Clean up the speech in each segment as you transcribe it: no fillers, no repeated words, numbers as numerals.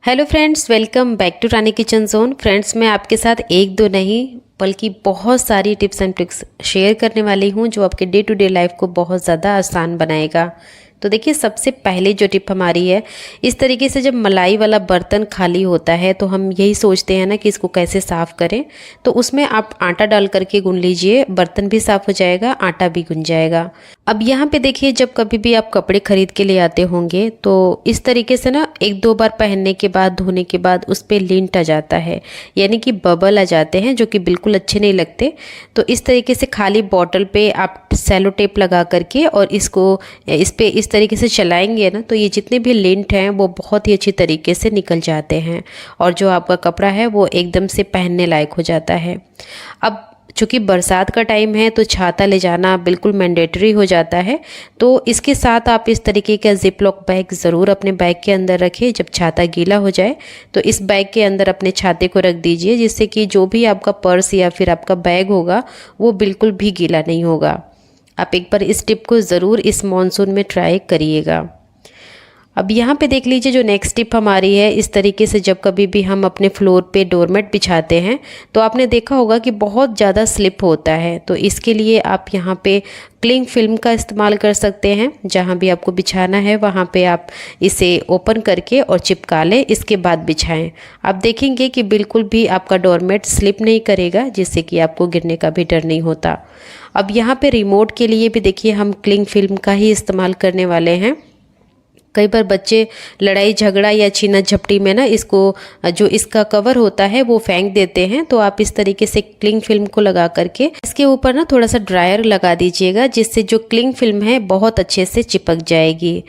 Hello friends, welcome back to Rani Kitchen Zone. Friends, मैं आपके साथ एक दो नहीं बल्कि बहुत सारी टिप्स एंड ट्रिक्स शेयर करने वाली हूँ जो आपके डे टू डे लाइफ को बहुत ज़्यादा आसान बनाएगा। तो देखिए, सबसे पहले जो टिप हमारी है, इस तरीके से जब मलाई वाला बर्तन खाली होता है तो हम यही सोचते हैं ना कि इसको कैसे साफ़ करें। तो उसमें आप आटा डाल करके गूंद लीजिए, बर्तन भी साफ़ हो जाएगा, आटा भी गूंज जाएगा। अब यहाँ पे देखिए, जब कभी भी आप कपड़े खरीद के ले आते होंगे तो इस तरीके से ना एक दो बार पहनने के बाद, धोने के बाद उस पर लिंट आ जाता है, यानी कि बबल आ जाते हैं जो कि बिल्कुल अच्छे नहीं लगते। तो इस तरीके से खाली बॉटल पे आप सेलो टेप लगा करके और इसको इस पे इस तरीके से चलाएंगे ना, तो ये जितने भी लिंट हैं वो बहुत ही अच्छी तरीके से निकल जाते हैं और जो आपका कपड़ा है वो एकदम से पहनने लायक हो जाता है। अब चूँकि बरसात का टाइम है तो छाता ले जाना बिल्कुल मैंडेटरी हो जाता है। तो इसके साथ आप इस तरीके का जिप लॉक बैग ज़रूर अपने बैग के अंदर रखें। जब छाता गीला हो जाए तो इस बैग के अंदर अपने छाते को रख दीजिए, जिससे कि जो भी आपका पर्स या फिर आपका बैग होगा वो बिल्कुल भी गीला नहीं होगा। आप एक बार इस टिप को ज़रूर इस मॉनसून में ट्राई करिएगा। अब यहाँ पे देख लीजिए, जो नेक्स्ट टिप हमारी है, इस तरीके से जब कभी भी हम अपने फ्लोर पे डोरमेट बिछाते हैं तो आपने देखा होगा कि बहुत ज़्यादा स्लिप होता है। तो इसके लिए आप यहाँ पे क्लिंग फिल्म का इस्तेमाल कर सकते हैं। जहाँ भी आपको बिछाना है वहाँ पे आप इसे ओपन करके और चिपका लें, इसके बाद बिछाएं। आप देखेंगे कि बिल्कुल भी आपका डोरमेट स्लिप नहीं करेगा, जिससे कि आपको गिरने का भी डर नहीं होता। अब यहाँ पे रिमोट के लिए भी देखिए, हम क्लिंग फिल्म का ही इस्तेमाल करने वाले हैं। कई बार बच्चे लड़ाई झगड़ा या छीना झपटी में ना इसको, जो इसका कवर होता है वो फेंक देते हैं। तो आप इस तरीके से क्लिंग फिल्म को लगा करके इसके ऊपर ना थोड़ा सा ड्रायर लगा दीजिएगा, जिससे जो क्लिंग फिल्म है बहुत अच्छे से चिपक जाएगी।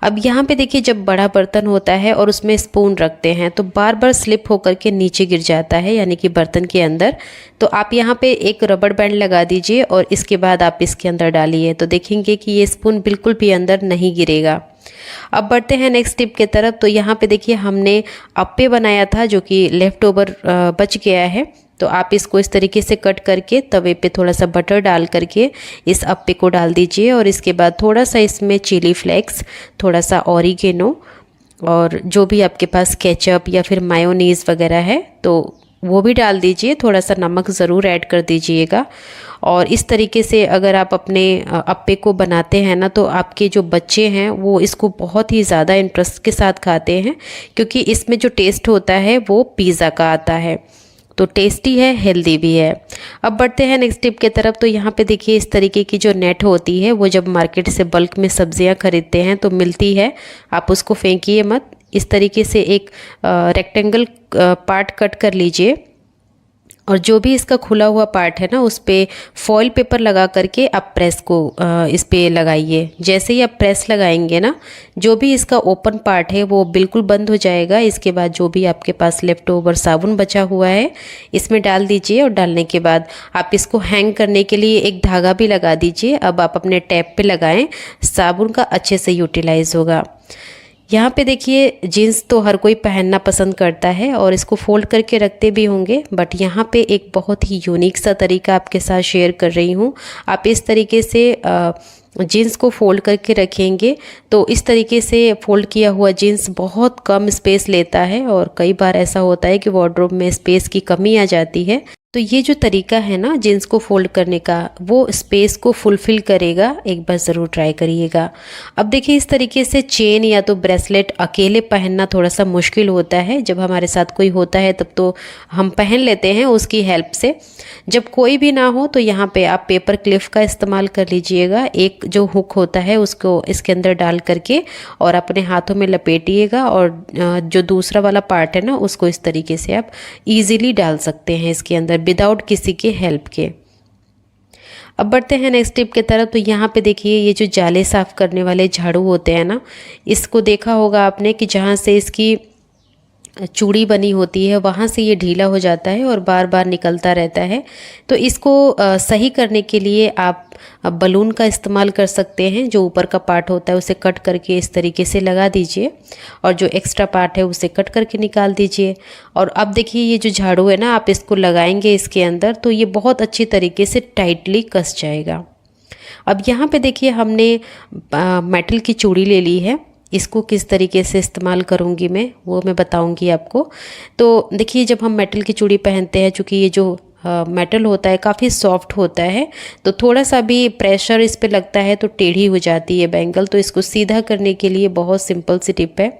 अब यहाँ पे देखिए, जब बड़ा बर्तन होता है और उसमें स्पून रखते हैं तो बार बार स्लिप होकर के नीचे गिर जाता है, यानी कि बर्तन के अंदर। तो आप यहाँ पे एक रबड़ बैंड लगा दीजिए और इसके बाद आप इसके अंदर डालिए, तो देखेंगे कि ये स्पून बिल्कुल भी अंदर नहीं गिरेगा। अब बढ़ते हैं नेक्स्ट टिप के तरफ। तो यहाँ पे देखिए, हमने अप्पे बनाया था जो कि लेफ्ट ओवर बच गया है। तो आप इसको इस तरीके से कट करके तवे पे थोड़ा सा बटर डाल करके इस अप्पे को डाल दीजिए और इसके बाद थोड़ा सा इसमें चिली फ्लेक्स, थोड़ा सा ऑरिगेनो और जो भी आपके पास केचप या फिर मायोनीज़ वगैरह है तो वो भी डाल दीजिए। थोड़ा सा नमक ज़रूर ऐड कर दीजिएगा। और इस तरीके से अगर आप अपने अप्पे को बनाते हैं ना, तो आपके जो बच्चे हैं वो इसको बहुत ही ज़्यादा इंटरेस्ट के साथ खाते हैं, क्योंकि इसमें जो टेस्ट होता है वो पिज़्ज़ा का आता है। तो टेस्टी है, हेल्दी भी है। अब बढ़ते हैं नेक्स्ट टिप की तरफ। तो यहाँ पे देखिए, इस तरीके की जो नेट होती है वो जब मार्केट से बल्क में सब्जियाँ खरीदते हैं तो मिलती है, आप उसको फेंकिए मत। इस तरीके से एक रेक्टेंगल पार्ट कट कर लीजिए और जो भी इसका खुला हुआ पार्ट है ना, उस पर फॉइल पेपर लगा करके आप प्रेस को इस पे लगाइए। जैसे ही आप प्रेस लगाएंगे ना, जो भी इसका ओपन पार्ट है वो बिल्कुल बंद हो जाएगा। इसके बाद जो भी आपके पास लेफ्ट ओवर साबुन बचा हुआ है इसमें डाल दीजिए और डालने के बाद आप इसको हैंग करने के लिए एक धागा भी लगा दीजिए। अब आप अपने टैप पे लगाएं, साबुन का अच्छे से यूटिलाइज होगा। यहाँ पे देखिए, जीन्स तो हर कोई पहनना पसंद करता है और इसको फोल्ड करके रखते भी होंगे, बट यहाँ पे एक बहुत ही यूनिक सा तरीका आपके साथ शेयर कर रही हूँ। आप इस तरीके से जीन्स को फोल्ड करके रखेंगे तो इस तरीके से फोल्ड किया हुआ जीन्स बहुत कम स्पेस लेता है और कई बार ऐसा होता है कि वार्डरोब में स्पेस की कमी आ जाती है। तो ये जो तरीका है ना जीन्स को फोल्ड करने का, वो स्पेस को फुलफिल करेगा। एक बार ज़रूर ट्राई करिएगा। अब देखिए, इस तरीके से चेन या तो ब्रेसलेट अकेले पहनना थोड़ा सा मुश्किल होता है। जब हमारे साथ कोई होता है तब तो हम पहन लेते हैं उसकी हेल्प से। जब कोई भी ना हो तो यहाँ पे आप पेपर क्लिप का इस्तेमाल कर लीजिएगा। एक जो हुक होता है उसको इसके अंदर डाल करके और अपने हाथों में लपेटिएगा और जो दूसरा वाला पार्ट है ना, उसको इस तरीके से आप ईजिली डाल सकते हैं इसके अंदर विदाउट किसी के हेल्प के। अब बढ़ते हैं नेक्स्ट टिप की तरफ। तो यहाँ पे देखिए, ये जो जाले साफ करने वाले झाड़ू होते हैं ना, इसको देखा होगा आपने कि जहाँ से इसकी चूड़ी बनी होती है वहाँ से ये ढीला हो जाता है और बार बार निकलता रहता है। तो इसको सही करने के लिए आप बलून का इस्तेमाल कर सकते हैं। जो ऊपर का पार्ट होता है उसे कट करके इस तरीके से लगा दीजिए और जो एक्स्ट्रा पार्ट है उसे कट करके निकाल दीजिए। और अब देखिए, ये जो झाड़ू है ना, आप इसको लगाएंगे इसके अंदर तो ये बहुत अच्छी तरीके से टाइटली कस जाएगा। अब यहाँ पे देखिए, हमने मेटल की चूड़ी ले ली है इसको किस तरीके से इस्तेमाल करूँगी मैं वो मैं बताऊँगी आपको। तो देखिए जब हम मेटल की चूड़ी पहनते हैं, चूँकि ये जो मेटल होता है काफ़ी सॉफ्ट होता है, तो थोड़ा सा भी प्रेशर इस पे लगता है तो टेढ़ी हो जाती है बैंगल। तो इसको सीधा करने के लिए बहुत सिंपल सी टिप है।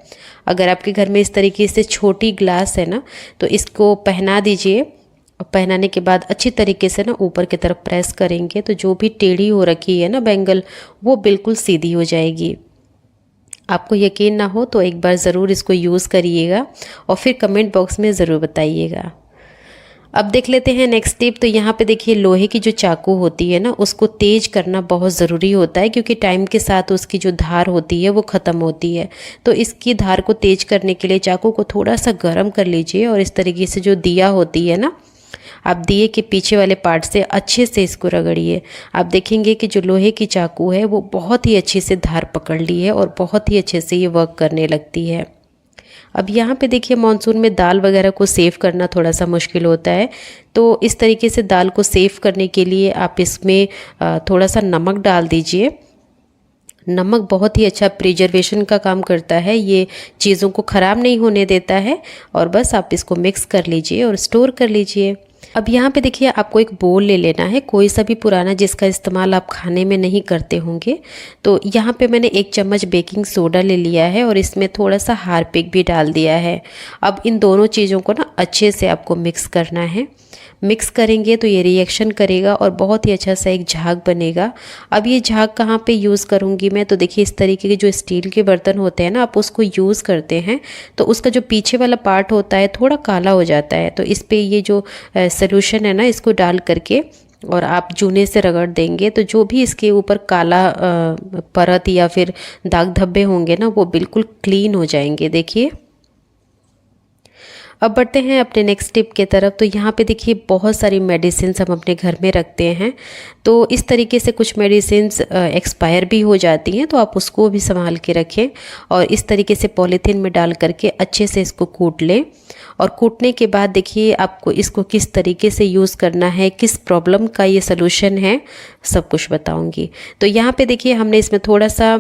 अगर आपके घर में इस तरीके से छोटी ग्लास है ना, तो इसको पहना दीजिए। और पहनाने के बाद अच्छी तरीके से ना ऊपर की तरफ प्रेस करेंगे तो जो भी टेढ़ी हो रखी है ना बैंगल, वो बिल्कुल सीधी हो जाएगी। आपको यकीन ना हो तो एक बार ज़रूर इसको यूज़ करिएगा और फिर कमेंट बॉक्स में ज़रूर बताइएगा। अब देख लेते हैं नेक्स्ट टिप। तो यहाँ पे देखिए लोहे की जो चाकू होती है ना, उसको तेज करना बहुत ज़रूरी होता है, क्योंकि टाइम के साथ उसकी जो धार होती है वो ख़त्म होती है। तो इसकी धार को तेज करने के लिए चाकू को थोड़ा सा गर्म कर लीजिए और इस तरीके से जो दिया होती है ना, आप दिए के पीछे वाले पार्ट से अच्छे से इसको रगड़िए। आप देखेंगे कि जो लोहे की चाकू है वो बहुत ही अच्छे से धार पकड़ ली है और बहुत ही अच्छे से ये वर्क करने लगती है। अब यहाँ पे देखिए मानसून में दाल वगैरह को सेव करना थोड़ा सा मुश्किल होता है, तो इस तरीके से दाल को सेव करने के लिए आप इसमें थोड़ा सा नमक डाल दीजिए। नमक बहुत ही अच्छा प्रिजर्वेशन का काम करता है, ये चीज़ों को ख़राब नहीं होने देता है। और बस आप इसको मिक्स कर लीजिए और स्टोर कर लीजिए। अब यहाँ पे देखिए आपको एक बोल ले लेना है, कोई सा भी पुराना जिसका इस्तेमाल आप खाने में नहीं करते होंगे। तो यहाँ पे मैंने 1 चम्मच बेकिंग सोडा ले लिया है और इसमें थोड़ा सा हार्पिक भी डाल दिया है। अब इन दोनों चीज़ों को ना अच्छे से आपको मिक्स करना है। मिक्स करेंगे तो ये रिएक्शन करेगा और बहुत ही अच्छा सा एक झाग बनेगा। अब ये झाग कहाँ पे यूज़ करूँगी मैं, तो देखिए इस तरीके के जो स्टील के बर्तन होते हैं ना, आप उसको यूज़ करते हैं तो उसका जो पीछे वाला पार्ट होता है थोड़ा काला हो जाता है। तो इस पे ये जो सॉल्यूशन है ना, इसको डाल करके और आप जूने से रगड़ देंगे तो जो भी इसके ऊपर काला परत या फिर दाग धब्बे होंगे ना, वो बिल्कुल क्लीन हो जाएंगे। देखिए अब बढ़ते हैं अपने नेक्स्ट टिप के तरफ। तो यहाँ पे देखिए बहुत सारी मेडिसिन हम अपने घर में रखते हैं, तो इस तरीके से कुछ मेडिसिन एक्सपायर भी हो जाती हैं, तो आप उसको भी संभाल के रखें और इस तरीके से पॉलीथीन में डाल करके अच्छे से इसको कूट लें। और कूटने के बाद देखिए आपको इसको किस तरीके से यूज़ करना है, किस प्रॉब्लम का ये सलूशन है, सब कुछ बताऊँगी। तो यहाँ पर देखिए हमने इसमें थोड़ा सा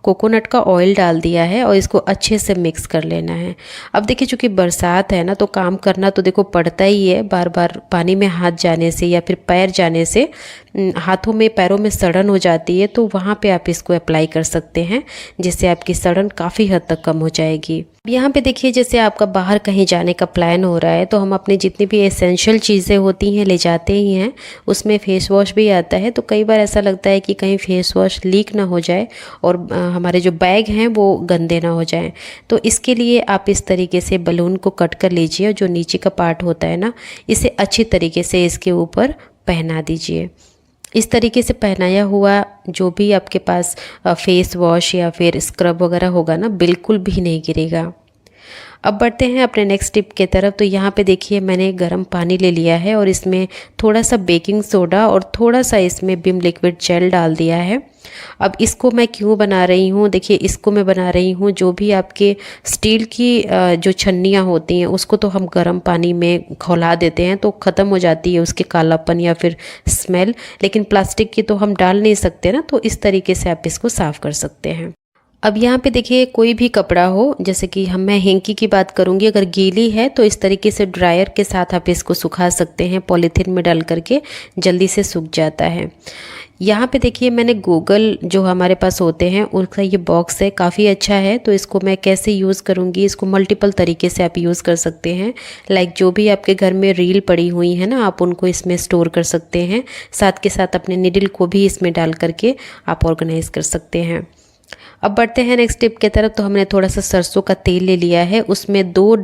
कोकोनट का ऑयल डाल दिया है और इसको अच्छे से मिक्स कर लेना है। अब देखिए चूँकि बरसात है ना, तो काम करना तो देखो पड़ता ही है। बार बार पानी में हाथ जाने से या फिर पैर जाने से हाथों में पैरों में सड़न हो जाती है, तो वहाँ पे आप इसको अप्लाई कर सकते हैं, जिससे आपकी सड़न काफ़ी हद तक कम हो जाएगी। यहाँ पे देखिए जैसे आपका बाहर कहीं जाने का प्लान हो रहा है, तो हम अपनी जितनी भी एसेंशियल चीज़ें होती हैं ले जाते ही हैं, उसमें फेस वॉश भी आता है। तो कई बार ऐसा लगता है कि कहीं फेस वॉश लीक ना हो जाए और हमारे जो बैग हैं वो गंदे ना हो जाएं। तो इसके लिए आप इस तरीके से बलून को कट कर लीजिए और जो नीचे का पार्ट होता है ना, इसे अच्छी तरीके से इसके ऊपर पहना दीजिए। इस तरीके से पहनाया हुआ जो भी आपके पास फेस वॉश या फिर स्क्रब वगैरह होगा ना, बिल्कुल भी नहीं गिरेगा। अब बढ़ते हैं अपने नेक्स्ट टिप के तरफ। तो यहाँ पे देखिए मैंने गर्म पानी ले लिया है और इसमें थोड़ा सा बेकिंग सोडा और थोड़ा सा इसमें विम लिक्विड जेल डाल दिया है। अब इसको मैं क्यों बना रही हूँ, देखिए इसको मैं बना रही हूँ, जो भी आपके स्टील की जो छन्नियाँ होती हैं उसको तो हम गर्म पानी में खौला देते हैं तो ख़त्म हो जाती है उसके कालापन या फिर स्मेल, लेकिन प्लास्टिक की तो हम डाल नहीं सकते ना, तो इस तरीके से आप इसको साफ़ कर सकते हैं। अब यहाँ पे देखिए कोई भी कपड़ा हो, जैसे कि मैं हैंकी की बात करूँगी, अगर गीली है तो इस तरीके से ड्रायर के साथ आप इसको सुखा सकते हैं, पॉलीथीन में डाल करके जल्दी से सूख जाता है। यहाँ पे देखिए मैंने गूगल जो हमारे पास होते हैं उनका ये बॉक्स है, काफ़ी अच्छा है। तो इसको मैं कैसे यूज़ करूँगी, इसको मल्टीपल तरीके से आप यूज़ कर सकते हैं। लाइक जो भी आपके घर में रील पड़ी हुई है ना, आप उनको इसमें स्टोर कर सकते हैं। साथ के साथ अपने निडल को भी इसमें डाल करके आप ऑर्गेनाइज कर सकते हैं। अब बढ़ते हैं नेक्स्ट टिप के तरफ। तो हमने थोड़ा सा सरसों का तेल ले लिया है, उसमें 2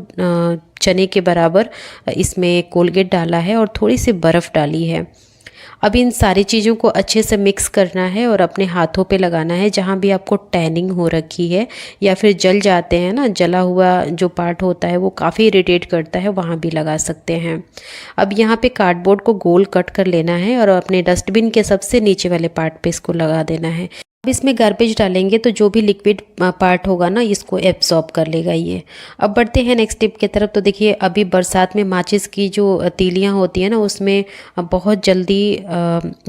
चने के बराबर इसमें कोलगेट डाला है और थोड़ी सी बर्फ़ डाली है। अब इन सारी चीज़ों को अच्छे से मिक्स करना है और अपने हाथों पे लगाना है, जहाँ भी आपको टैनिंग हो रखी है या फिर जल जाते हैं ना, जला हुआ जो पार्ट होता है वो काफ़ी इरिटेट करता है, वहाँ भी लगा सकते हैं। अब यहाँ पे कार्डबोर्ड को गोल कट कर लेना है और अपने डस्टबिन के सबसे नीचे वाले पार्ट पे इसको लगा देना है। अब इसमें गार्बेज डालेंगे तो जो भी लिक्विड पार्ट होगा ना, इसको एब्जॉर्ब कर लेगा ये। अब बढ़ते हैं नेक्स्ट टिप की तरफ। तो देखिए अभी बरसात में माचिस की जो तीलियां होती हैं ना, उसमें बहुत जल्दी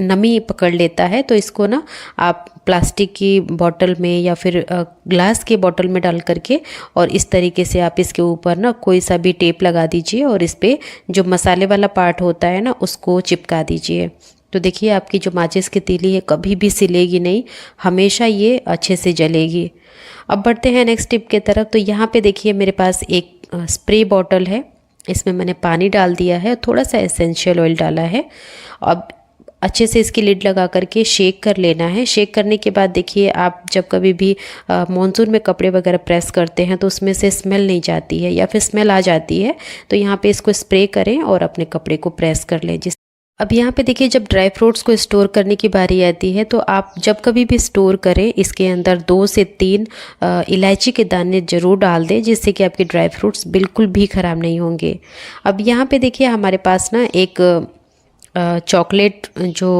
नमी पकड़ लेता है, तो इसको ना आप प्लास्टिक की बॉटल में या फिर ग्लास के बॉटल में डाल करके और इस तरीके से आप इसके ऊपर ना कोई सा भी टेप लगा दीजिए और इस पर जो मसाले वाला पार्ट होता है ना उसको चिपका दीजिए। तो देखिए आपकी जो माचिस की तीली है कभी भी सिलेगी नहीं, हमेशा ये अच्छे से जलेगी। अब बढ़ते हैं नेक्स्ट टिप के तरफ। तो यहाँ पे देखिए मेरे पास एक स्प्रे बॉटल है, इसमें मैंने पानी डाल दिया है, थोड़ा सा एसेंशियल ऑयल डाला है। अब अच्छे से इसकी लिड लगा करके शेक कर लेना है। शेक करने के बाद देखिए आप जब कभी भी मॉनसून में कपड़े वगैरह प्रेस करते हैं तो उसमें से स्मेल नहीं जाती है या फिर स्मेल आ जाती है, तो यहाँ पे इसको स्प्रे करें और अपने कपड़े को प्रेस कर लें। अब यहाँ पे देखिए जब ड्राई फ्रूट्स को स्टोर करने की बारी आती है तो आप जब कभी भी स्टोर करें इसके अंदर 2 से 3 इलायची के दाने ज़रूर डाल दें, जिससे कि आपके ड्राई फ्रूट्स बिल्कुल भी ख़राब नहीं होंगे। अब यहाँ पे देखिए हमारे पास ना एक चॉकलेट जो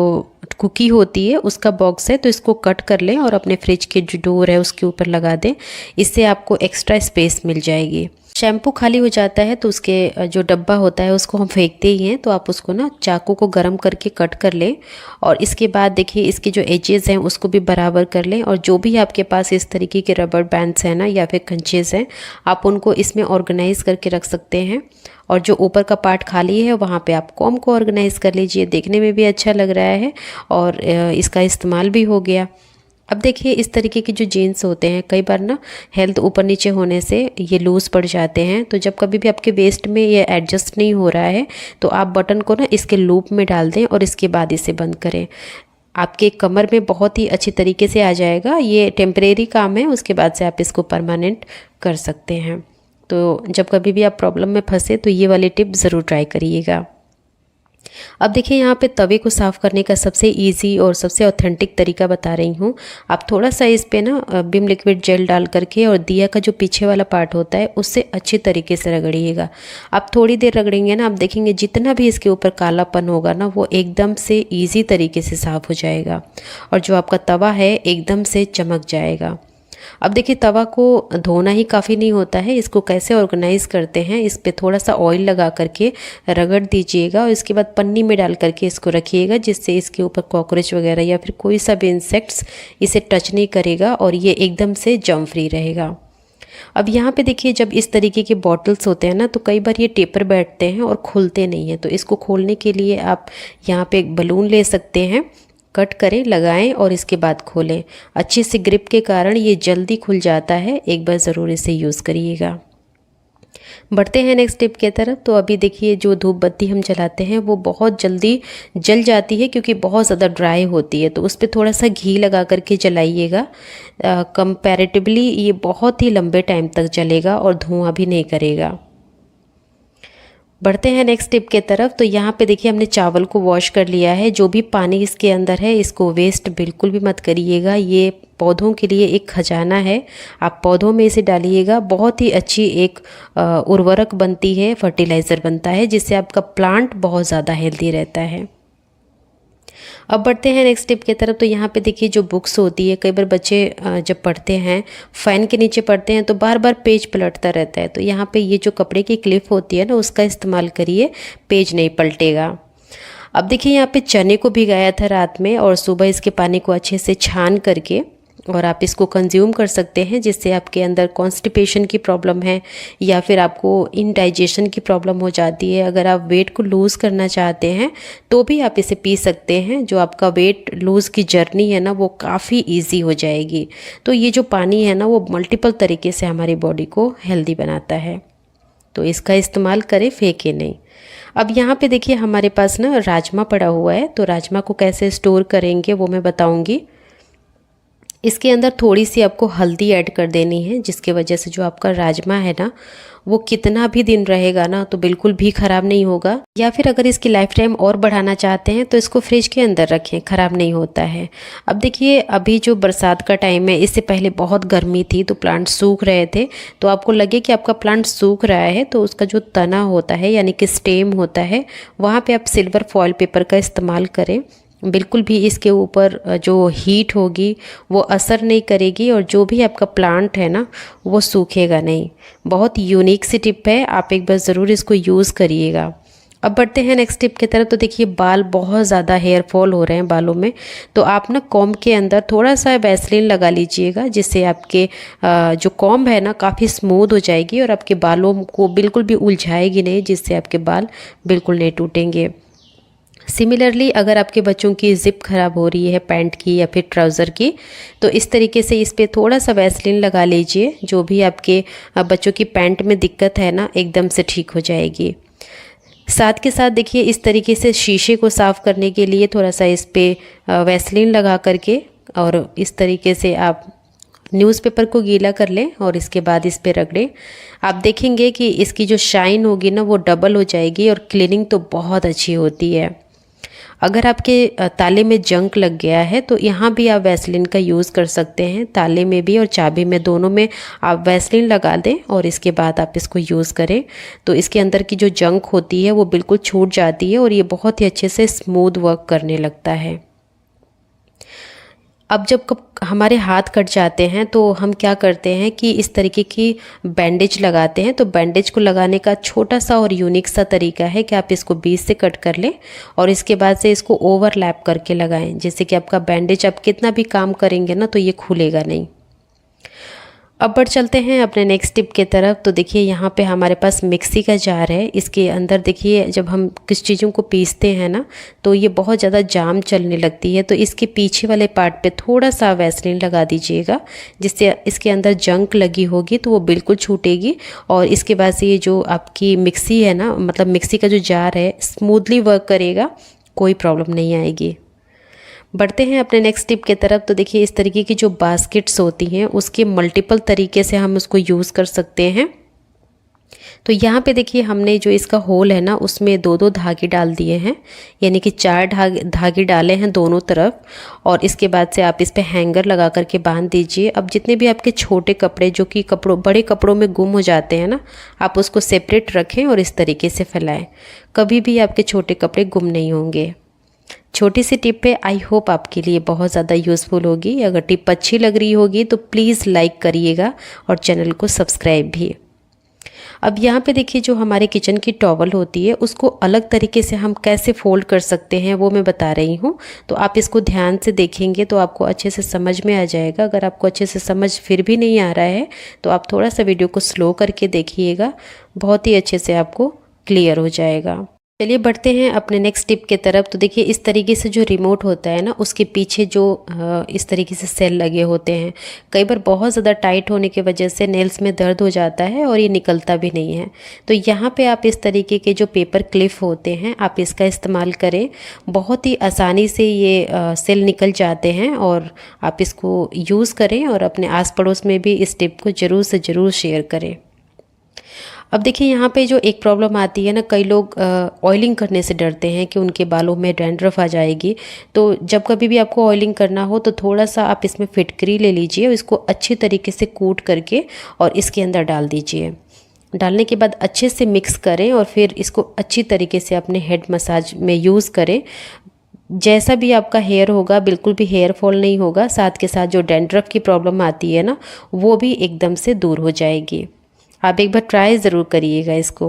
कुकी होती है उसका बॉक्स है, तो इसको कट कर लें और अपने फ्रिज के जो डोर है उसके ऊपर लगा दें। इससे आपको एक्स्ट्रा स्पेस मिल जाएगी। शैम्पू खाली हो जाता है तो उसके जो डब्बा होता है उसको हम फेंकते ही हैं, तो आप उसको ना चाकू को गर्म करके कट कर लें और इसके बाद देखिए इसके जो एजेस हैं उसको भी बराबर कर लें। और जो भी आपके पास इस तरीके के रबर बैंड्स हैं ना या फिर कंचेस हैं, आप उनको इसमें ऑर्गेनाइज़ करके रख सकते हैं। और जो ऊपर का पार्ट खाली है वहाँ पे आप कॉम को ऑर्गेनाइज़ कर लीजिए, देखने में भी अच्छा लग रहा है और इसका इस्तेमाल भी हो गया। अब देखिए इस तरीके के जो जीन्स होते हैं कई बार ना हेल्थ ऊपर नीचे होने से ये लूज़ पड़ जाते हैं, तो जब कभी भी आपके वेस्ट में ये एडजस्ट नहीं हो रहा है तो आप बटन को ना इसके लूप में डाल दें और इसके बाद इसे बंद करें। आपके कमर में बहुत ही अच्छी तरीके से आ जाएगा। ये टेम्परेरी काम है, उसके बाद से आप इसको परमानेंट कर सकते हैं। तो जब कभी भी आप प्रॉब्लम में फंसे तो ये वाली टिप ज़रूर ट्राई करिएगा। अब देखिए यहाँ पे तवे को साफ़ करने का सबसे इजी और सबसे ऑथेंटिक तरीका बता रही हूँ। आप थोड़ा सा इस पे ना विम लिक्विड जेल डाल करके और दिया का जो पीछे वाला पार्ट होता है उससे अच्छी तरीके से रगड़िएगा। आप थोड़ी देर रगड़ेंगे ना, आप देखेंगे जितना भी इसके ऊपर कालापन होगा ना वो एकदम से ईजी तरीके से साफ़ हो जाएगा और जो आपका तवा है एकदम से चमक जाएगा। अब देखिए तवा को धोना ही काफ़ी नहीं होता है, इसको कैसे ऑर्गेनाइज़ करते हैं। इस पे थोड़ा सा ऑयल लगा करके रगड़ दीजिएगा और इसके बाद पन्नी में डाल करके इसको रखिएगा, जिससे इसके ऊपर कॉकरोच वगैरह या फिर कोई सा भी इंसेक्ट्स इसे टच नहीं करेगा और ये एकदम से जर्म फ्री रहेगा। अब यहाँ पे देखिए जब इस तरीके के बॉटल्स होते हैं ना तो कई बार ये टेपर बैठते हैं और खुलते नहीं हैं, तो इसको खोलने के लिए आप यहाँ पे एक बलून ले सकते हैं, कट करें, लगाएं और इसके बाद खोलें। अच्छी सी ग्रिप के कारण ये जल्दी खुल जाता है, एक बार ज़रूर इसे यूज़ करिएगा। बढ़ते हैं नेक्स्ट टिप की तरफ। तो अभी देखिए जो धूप बत्ती हम जलाते हैं वो बहुत जल्दी जल जाती है क्योंकि बहुत ज़्यादा ड्राई होती है, तो उस पर थोड़ा सा घी लगा करके जलाइएगा। कंपैरेटिवली ये बहुत ही लंबे टाइम तक जलेगा और धुआं भी नहीं करेगा। बढ़ते हैं नेक्स्ट टिप के तरफ। तो यहाँ पे देखिए हमने चावल को वॉश कर लिया है। जो भी पानी इसके अंदर है इसको वेस्ट बिल्कुल भी मत करिएगा, ये पौधों के लिए एक खजाना है। आप पौधों में इसे डालिएगा, बहुत ही अच्छी एक उर्वरक बनती है, फर्टिलाइज़र बनता है, जिससे आपका प्लांट बहुत ज़्यादा हेल्दी रहता है। अब बढ़ते हैं नेक्स्ट टिप की तरफ। तो यहाँ पे देखिए जो बुक्स होती है, कई बार बच्चे जब पढ़ते हैं फ़ैन के नीचे पढ़ते हैं तो बार बार पेज पलटता रहता है, तो यहाँ पे ये जो कपड़े की क्लिप होती है ना उसका इस्तेमाल करिए, पेज नहीं पलटेगा। अब देखिए यहाँ पे चने को भिगाया था रात में और सुबह इसके पानी को अच्छे से छान करके और आप इसको कंज्यूम कर सकते हैं, जिससे आपके अंदर कॉन्स्टिपेशन की प्रॉब्लम है या फिर आपको इनडाइजेशन की प्रॉब्लम हो जाती है, अगर आप वेट को लूज़ करना चाहते हैं तो भी आप इसे पी सकते हैं। जो आपका वेट लूज़ की जर्नी है ना वो काफ़ी इजी हो जाएगी। तो ये जो पानी है ना वो मल्टीपल तरीके से हमारी बॉडी को हेल्दी बनाता है, तो इसका इस्तेमाल करें, फेंके नहीं। अब यहाँ पे देखिए हमारे पास ना राजमा पड़ा हुआ है, तो राजमा को कैसे स्टोर करेंगे वो मैं बताऊँगी। इसके अंदर थोड़ी सी आपको हल्दी ऐड कर देनी है, जिसकी वजह से जो आपका राजमा है ना वो कितना भी दिन रहेगा ना तो बिल्कुल भी ख़राब नहीं होगा। या फिर अगर इसकी लाइफ टाइम और बढ़ाना चाहते हैं तो इसको फ्रिज के अंदर रखें, ख़राब नहीं होता है। अब देखिए अभी जो बरसात का टाइम है, इससे पहले बहुत गर्मी थी तो प्लांट सूख रहे थे, तो आपको लगे कि आपका प्लांट सूख रहा है तो उसका जो तना होता है यानी कि स्टेम होता है, वहाँ पर आप सिल्वर फॉयल पेपर का इस्तेमाल करें। बिल्कुल भी इसके ऊपर जो हीट होगी वो असर नहीं करेगी और जो भी आपका प्लांट है ना वो सूखेगा नहीं। बहुत यूनिक सी टिप है, आप एक बार ज़रूर इसको यूज़ करिएगा। अब बढ़ते हैं नेक्स्ट टिप की तरफ। तो देखिए बाल बहुत ज़्यादा हेयर फॉल हो रहे हैं बालों में, तो आप ना कॉम्ब के अंदर थोड़ा सा वैसलीन लगा लीजिएगा, जिससे आपके जो कॉम्ब है ना काफ़ी स्मूथ हो जाएगी और आपके बालों को बिल्कुल भी उलझाएगी नहीं, जिससे आपके बाल बिल्कुल नहीं टूटेंगे। सिमिलरली अगर आपके बच्चों की ज़िप ख़राब हो रही है पैंट की या फिर ट्राउज़र की, तो इस तरीके से इस पर थोड़ा सा वैसलीन लगा लीजिए। जो भी आपके बच्चों की पैंट में दिक्कत है ना, एकदम से ठीक हो जाएगी। साथ के साथ देखिए इस तरीके से शीशे को साफ़ करने के लिए थोड़ा सा इस पर वैसलीन लगा करके और इस तरीके से आप न्यूज़पेपर को गीला कर लें और इसके बाद इस पे रगड़ें। आप देखेंगे कि इसकी जो शाइन होगी ना वो डबल हो जाएगी और क्लीनिंग तो बहुत अच्छी होती है। अगर आपके ताले में जंक लग गया है तो यहाँ भी आप वैसलीन का यूज़ कर सकते हैं। ताले में भी और चाबी में, दोनों में आप वैसलीन लगा दें और इसके बाद आप इसको यूज़ करें, तो इसके अंदर की जो जंक होती है वो बिल्कुल छूट जाती है और ये बहुत ही अच्छे से स्मूथ वर्क करने लगता है। अब जब हमारे हाथ कट जाते हैं तो हम क्या करते हैं कि इस तरीके की बैंडेज लगाते हैं। तो बैंडेज को लगाने का छोटा सा और यूनिक सा तरीका है कि आप इसको बीच से कट कर लें और इसके बाद से इसको ओवरलैप करके लगाएं, जैसे कि आपका बैंडेज आप कितना भी काम करेंगे ना तो ये खुलेगा नहीं। अब बढ़ चलते हैं अपने नेक्स्ट टिप के तरफ। तो देखिए यहाँ पे हमारे पास मिक्सी का जार है। इसके अंदर देखिए जब हम किस चीज़ों को पीसते हैं ना तो ये बहुत ज़्यादा जाम चलने लगती है, तो इसके पीछे वाले पार्ट पे थोड़ा सा वैसलीन लगा दीजिएगा, जिससे इसके अंदर जंक लगी होगी तो वो बिल्कुल छूटेगी और इसके बाद से ये जो आपकी मिक्सी है ना, मतलब मिक्सी का जो जार है, स्मूथली वर्क करेगा, कोई प्रॉब्लम नहीं आएगी। बढ़ते हैं अपने नेक्स्ट टिप के तरफ। तो देखिए इस तरीके की जो बास्केट्स होती हैं उसके मल्टीपल तरीके से हम उसको यूज़ कर सकते हैं। तो यहाँ पे देखिए हमने जो इसका होल है ना उसमें दो दो धागे डाल दिए हैं, यानी कि 4 धागे डाले हैं दोनों तरफ और इसके बाद से आप इस पे हैंगर लगा करके बांध दीजिए। अब जितने भी आपके छोटे कपड़े जो कि बड़े कपड़ों में गुम हो जाते हैं ना, आप उसको सेपरेट रखें और इस तरीके से फैलाएं, कभी भी आपके छोटे कपड़े गुम नहीं होंगे। छोटी सी टिप है, आई होप आपके लिए बहुत ज़्यादा यूज़फुल होगी। अगर टिप अच्छी लग रही होगी तो प्लीज़ लाइक करिएगा और चैनल को सब्सक्राइब भी। अब यहाँ पे देखिए जो हमारे किचन की टॉवल होती है उसको अलग तरीके से हम कैसे फोल्ड कर सकते हैं वो मैं बता रही हूँ। तो आप इसको ध्यान से देखेंगे तो आपको अच्छे से समझ में आ जाएगा। अगर आपको अच्छे से समझ फिर भी नहीं आ रहा है तो आप थोड़ा सा वीडियो को स्लो करके देखिएगा, बहुत ही अच्छे से आपको क्लियर हो जाएगा। चलिए बढ़ते हैं अपने नेक्स्ट टिप के तरफ। तो देखिए इस तरीके से जो रिमोट होता है ना उसके पीछे जो इस तरीके से सेल लगे होते हैं, कई बार बहुत ज़्यादा टाइट होने की वजह से नेल्स में दर्द हो जाता है और ये निकलता भी नहीं है। तो यहाँ पे आप इस तरीके के जो पेपर क्लिप होते हैं आप इसका इस्तेमाल करें, बहुत ही आसानी से ये सेल निकल जाते हैं और आप इसको यूज़ करें और अपने आस पड़ोस में भी इस टिप को ज़रूर से ज़रूर शेयर करें। अब देखिए यहाँ पे जो एक प्रॉब्लम आती है ना, कई लोग ऑयलिंग करने से डरते हैं कि उनके बालों में डैंड्रफ आ जाएगी। तो जब कभी भी आपको ऑयलिंग करना हो तो थोड़ा सा आप इसमें फिटकरी ले लीजिए और इसको अच्छी तरीके से कूट करके और इसके अंदर डाल दीजिए। डालने के बाद अच्छे से मिक्स करें और फिर इसको अच्छी तरीके से अपने हेड मसाज में यूज़ करें। जैसा भी आपका हेयर होगा बिल्कुल भी हेयर फॉल नहीं होगा, साथ के साथ जो डैंड्रफ की प्रॉब्लम आती है ना वो भी एकदम से दूर हो जाएगी। आप एक बार ट्राई ज़रूर करिएगा इसको।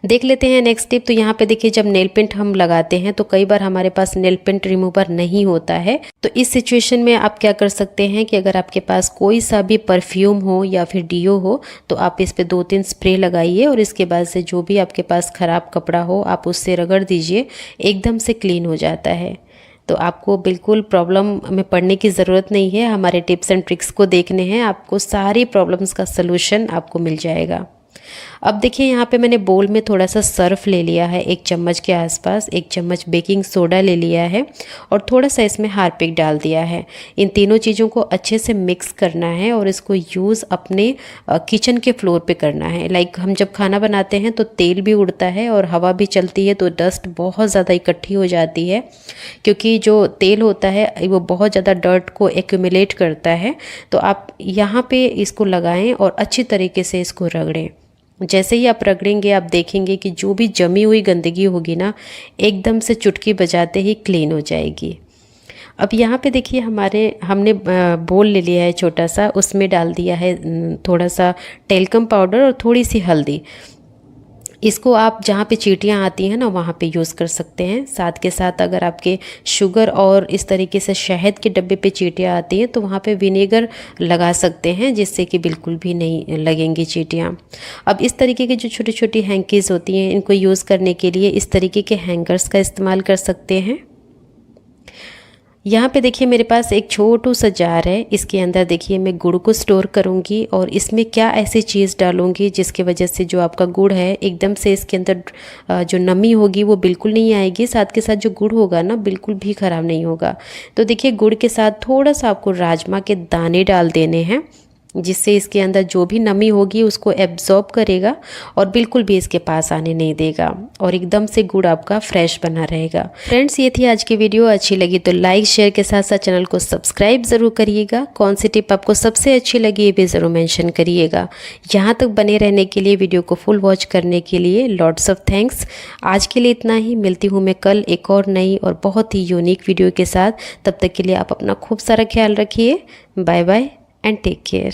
देख लेते हैं नेक्स्ट टिप। तो यहाँ पे देखिए जब नेल पेंट हम लगाते हैं तो कई बार हमारे पास नेल पेंट रिमूवर नहीं होता है, तो इस सिचुएशन में आप क्या कर सकते हैं कि अगर आपके पास कोई सा भी परफ्यूम हो या फिर डीओ हो तो आप इस पे 2-3 स्प्रे लगाइए और इसके बाद से जो भी आपके पास ख़राब कपड़ा हो आप उससे रगड़ दीजिए, एकदम से क्लीन हो जाता है। तो आपको बिल्कुल प्रॉब्लम में पड़ने की ज़रूरत नहीं है। हमारे टिप्स एंड ट्रिक्स को देखने हैं, आपको सारी प्रॉब्लम्स का सलूशन आपको मिल जाएगा। अब देखिए यहाँ पे मैंने बोल में थोड़ा सा सर्फ ले लिया है, 1 चम्मच के आसपास, 1 चम्मच बेकिंग सोडा ले लिया है और थोड़ा सा इसमें हार्पिक डाल दिया है। इन तीनों चीज़ों को अच्छे से मिक्स करना है और इसको यूज़ अपने किचन के फ्लोर पे करना है। लाइक हम जब खाना बनाते हैं तो तेल भी उड़ता है और हवा भी चलती है तो डस्ट बहुत ज़्यादा इकट्ठी हो जाती है, क्योंकि जो तेल होता है वो बहुत ज़्यादा डर्ट को एक्यूमुलेट करता है। तो आप यहाँ पे इसको लगाएं और अच्छी तरीके से इसको रगड़ें। जैसे ही आप रगड़ेंगे आप देखेंगे कि जो भी जमी हुई गंदगी होगी ना एकदम से चुटकी बजाते ही क्लीन हो जाएगी। अब यहाँ पे देखिए हमने बोल ले लिया है छोटा सा, उसमें डाल दिया है थोड़ा सा टेल्कम पाउडर और थोड़ी सी हल्दी। इसको आप जहाँ पे चींटियाँ आती हैं ना वहाँ पे यूज़ कर सकते हैं। साथ के साथ अगर आपके शुगर और इस तरीके से शहद के डब्बे पे चींटियाँ आती हैं तो वहाँ पे विनेगर लगा सकते हैं, जिससे कि बिल्कुल भी नहीं लगेंगी चींटियाँ। अब इस तरीके की जो छोटी छोटी हैंकीज़ होती हैं, इनको यूज़ करने के लिए इस तरीके के हैंगर्स का इस्तेमाल कर सकते हैं। यहाँ पे देखिए मेरे पास एक छोटू सा जार है, इसके अंदर देखिए मैं गुड़ को स्टोर करूँगी और इसमें क्या ऐसी चीज़ डालूँगी जिसकी वजह से जो आपका गुड़ है एकदम से इसके अंदर जो नमी होगी वो बिल्कुल नहीं आएगी, साथ के साथ जो गुड़ होगा ना बिल्कुल भी ख़राब नहीं होगा। तो देखिए गुड़ के साथ थोड़ा सा आपको राजमा के दाने डाल देने हैं, जिससे इसके अंदर जो भी नमी होगी उसको एब्जॉर्ब करेगा और बिल्कुल भी इसके पास आने नहीं देगा और एकदम से गुड़ आपका फ्रेश बना रहेगा। फ्रेंड्स, ये थी आज की वीडियो। अच्छी लगी तो लाइक शेयर के साथ साथ चैनल को सब्सक्राइब ज़रूर करिएगा। कौन सी टिप आपको सबसे अच्छी लगी ये भी ज़रूर मेंशन करिएगा। यहाँ तक बने रहने के लिए, वीडियो को फुल वॉच करने के लिए लॉट्स ऑफ थैंक्स। आज के लिए इतना ही। मिलती हूँ मैं कल एक और नई और बहुत ही यूनिक वीडियो के साथ। तब तक के लिए आप अपना खूब सारा ख्याल रखिए। Bye bye and take care.